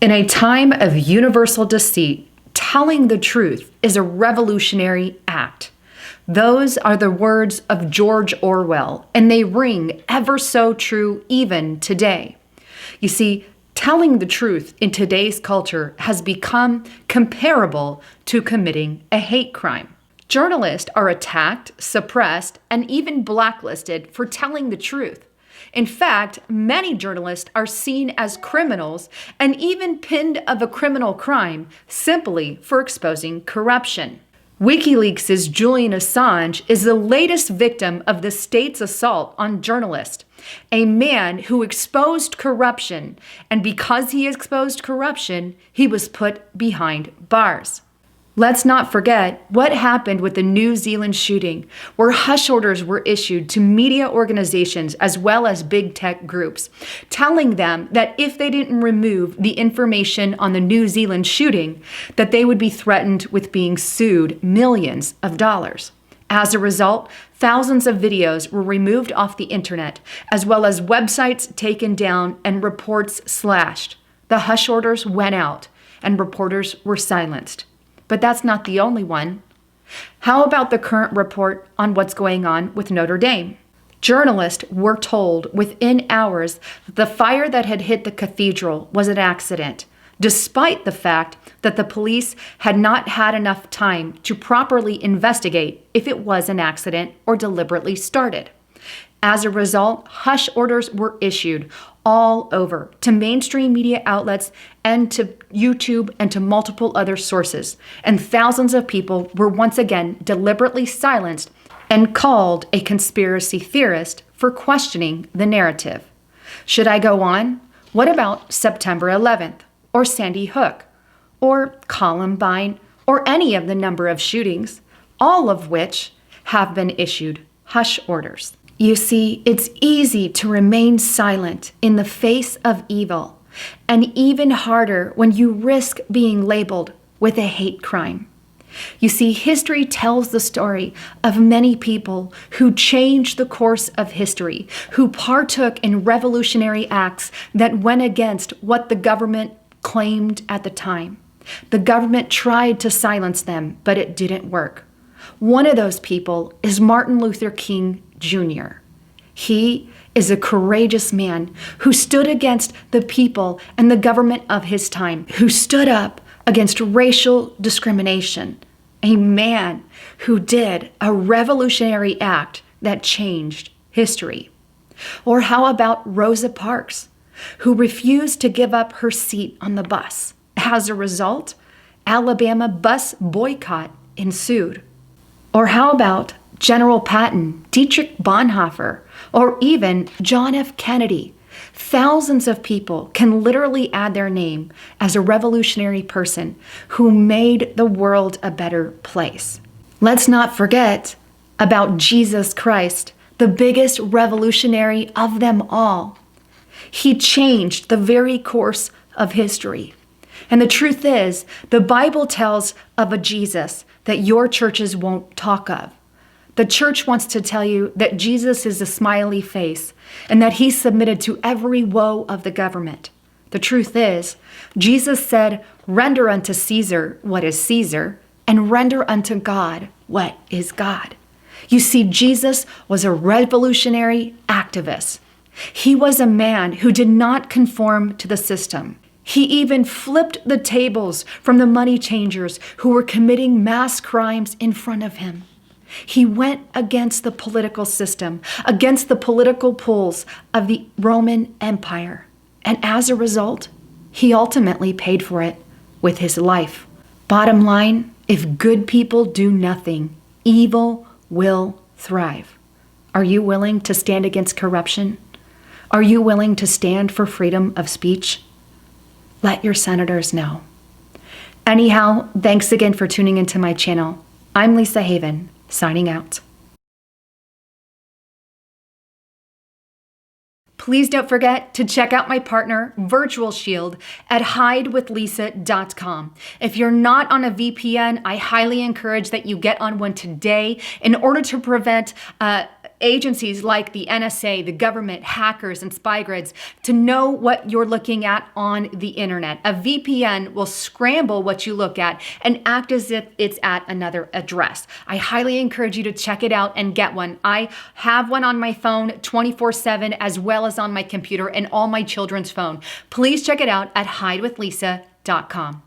In a time of universal deceit, telling the truth is a revolutionary act. Those are the words of George Orwell, and they ring ever so true even today. You see, telling the truth in today's culture has become comparable to committing a hate crime. Journalists are attacked, suppressed, and even blacklisted for telling the truth. In fact, many journalists are seen as criminals and even pinned of a criminal crime simply for exposing corruption. WikiLeaks' Julian Assange is the latest victim of the state's assault on journalists, a man who exposed corruption, and because he exposed corruption, he was put behind bars. Let's not forget what happened with the New Zealand shooting, where hush orders were issued to media organizations as well as big tech groups, telling them that if they didn't remove the information on the New Zealand shooting, that they would be threatened with being sued millions of dollars. As a result, thousands of videos were removed off the internet, as well as websites taken down and reports slashed. The hush orders went out, and reporters were silenced. But that's not the only one. How about the current report on what's going on with Notre Dame? Journalists were told within hours that the fire that had hit the cathedral was an accident, despite the fact that the police had not had enough time to properly investigate if it was an accident or deliberately started. As a result, hush orders were issued all over to mainstream media outlets and to YouTube and to multiple other sources. And thousands of people were once again deliberately silenced and called a conspiracy theorist for questioning the narrative. Should I go on? What about September 11th or Sandy Hook or Columbine or any of the number of shootings, all of which have been issued hush orders? You see, it's easy to remain silent in the face of evil, and even harder when you risk being labeled with a hate crime. You see, history tells the story of many people who changed the course of history, who partook in revolutionary acts that went against what the government claimed at the time. The government tried to silence them, but it didn't work. One of those people is Martin Luther King Jr. He is a courageous man who stood against the people and the government of his time, who stood up against racial discrimination, a man who did a revolutionary act that changed history. Or how about Rosa Parks, who refused to give up her seat on the bus? As a result, Alabama bus boycott ensued. Or how about General Patton, Dietrich Bonhoeffer, or even John F. Kennedy? Thousands of people can literally add their name as a revolutionary person who made the world a better place. Let's not forget about Jesus Christ, the biggest revolutionary of them all. He changed the very course of history. And the truth is, the Bible tells of a Jesus that your churches won't talk of. The church wants to tell you that Jesus is a smiley face and that he submitted to every woe of the government. The truth is, Jesus said, "Render unto Caesar what is Caesar, and render unto God what is God." You see, Jesus was a revolutionary activist. He was a man who did not conform to the system. He even flipped the tables from the money changers who were committing mass crimes in front of him. He went against the political system, against the political pulls of the Roman Empire. And as a result, he ultimately paid for it with his life. Bottom line, if good people do nothing, evil will thrive. Are you willing to stand against corruption? Are you willing to stand for freedom of speech? Let your senators know. Anyhow, thanks again for tuning into my channel. I'm Lisa Haven, signing out. Please don't forget to check out my partner, Virtual Shield, at hidewithlisa.com. If you're not on a VPN, I highly encourage that you get on one today in order to prevent agencies like the NSA, the government, hackers, and spy grids to know what you're looking at on the internet. A VPN will scramble what you look at and act as if it's at another address. I highly encourage you to check it out and get one. I have one on my phone 24/7 as well as on my computer and all my children's phone. Please check it out at hidewithlisa.com.